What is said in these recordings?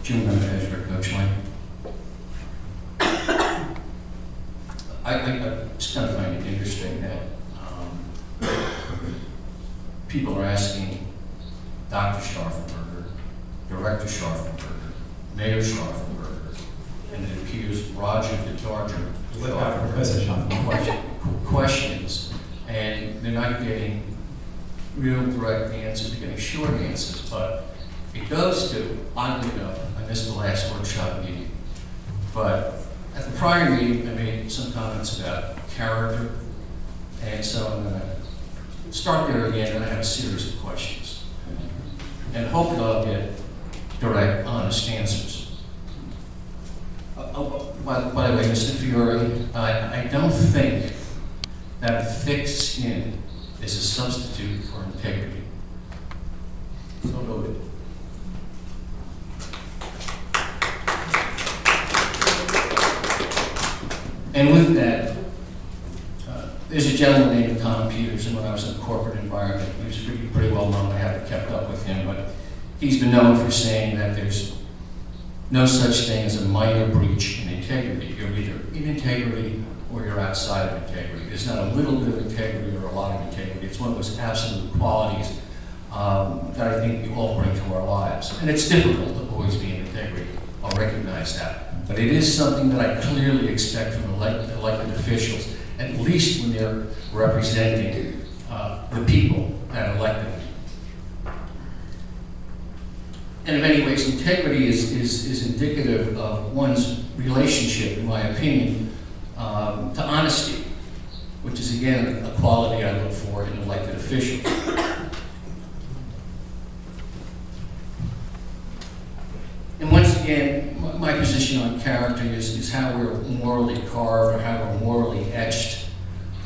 Jim Grenafege, Coach Mike. I just kind of find it interesting that people are asking Dr. Scharfenberger, Director Scharfenberger, Mayor Scharfenberger, and it appears Roger the Charger Professor Scharfenberger questions, and they're not getting real direct answers, they're getting short answers, but it goes to, oddly enough, I missed the last workshop meeting, but at the prior meeting, I made some comments about character, and so I'm going to start there again, and I have a series of questions. And hopefully I'll get direct, honest answers. By the way, Mr. Fiore, I don't think that thick skin is a substitute for integrity. So noted. And with that, there's a gentleman named Tom Peters, and when I was in the corporate environment, he was pretty well known. I haven't kept up with him, but he's been known for saying that there's no such thing as a minor breach in integrity. You're either in integrity or you're outside of integrity. There's not a little bit of integrity or a lot of integrity. It's one of those absolute qualities that I think we all bring to our lives. And it's difficult to always be in integrity. I'll recognize that. But it is something that I clearly expect from elected officials, at least when they're representing the people that elected them. And in many ways, integrity is indicative of one's relationship, in my opinion, to honesty, which is, again, a quality I look for in elected officials. And once again, my position on character is how we're morally carved or how we're morally etched.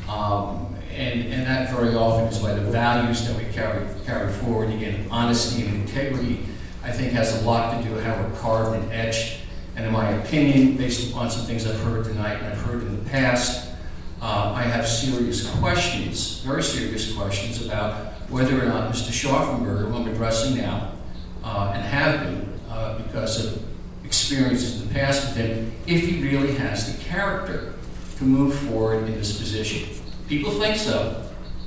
And that very often is by the values that we carry forward. Again, honesty and integrity, I think, has a lot to do with how we're carved and etched. And in my opinion, based upon some things I've heard tonight and I've heard in the past, I have serious questions, very serious questions about whether or not Mr. Scharfenberger, who I'm addressing now, and have been, because of experiences in the past with him, if he really has the character to move forward in this position. People think so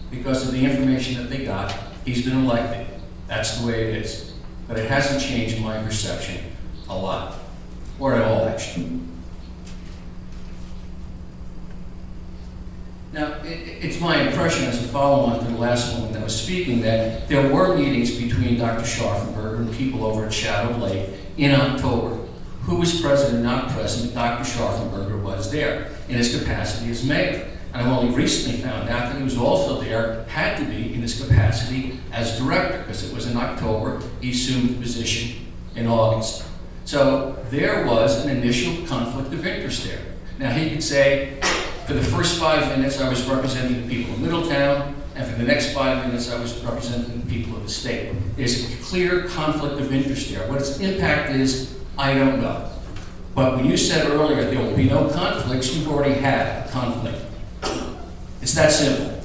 because of the information that they got. He's been elected. That's the way it is. But it hasn't changed my perception a lot, or at all, actually. Now, it's my impression, as a follow-on to the last woman that was speaking, that there were meetings between Dr. Scharfenberger and people over at Shadow Lake in October. Who was present and not present? Dr. Scharfenberger was there in his capacity as mayor. And I've only recently found out that he was also there, had to be in his capacity as director, because it was in October. He assumed the position in August. So there was an initial conflict of interest there. Now, he could say, for the first 5 minutes, I was representing the people of Middletown, and for the next 5 minutes, I was representing the people of the state. There's a clear conflict of interest there. What its impact is, I don't know. But when you said earlier there will be no conflicts, you've already had a conflict. It's that simple.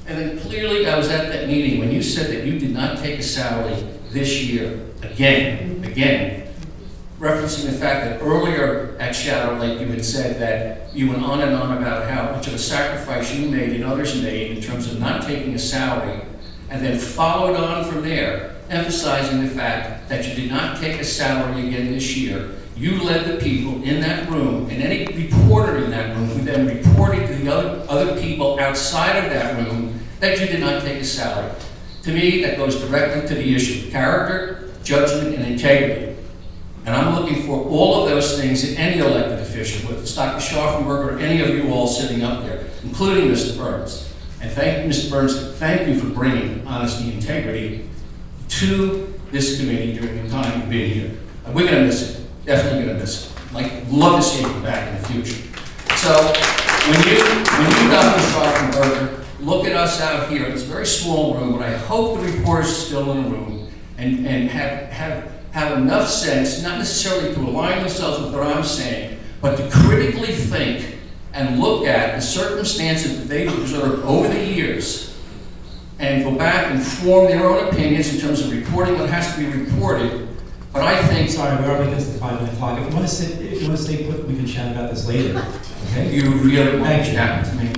And then clearly I was at that meeting when you said that you did not take a salary this year, again, referencing the fact that earlier at Shadow Lake you had said that you went on and on about how much of a sacrifice you made and others made in terms of not taking a salary, and then followed on from there, emphasizing the fact that you did not take a salary again this year. You led the people in that room, and any reporter in that room who then reported to the other people outside of that room that you did not take a salary. To me, that goes directly to the issue of character, judgment, and integrity. And I'm looking for all of those things in any elected official, whether it's Dr. Scharfenberger or any of you all sitting up there, including Mr. Burns. And thank you, Mr. Burns, thank you for bringing honesty and integrity to this committee during the time you've been here. We're going to miss it. Definitely going to miss it. Like, love to see you back in the future. So, when you Dr. Scharfenberger, look at us out here. It's a very small room, but I hope the reporters are still in the room and have enough sense, not necessarily to align themselves with what I'm saying, but to critically think and look at the circumstances that they've observed over the years and go back and form their own opinions in terms of reporting what has to be reported. But I think Sorry, we're up against the 5-minute clock. If you want to stay put, we can chat about this later. Okay? you really want Thank to you. chat to me.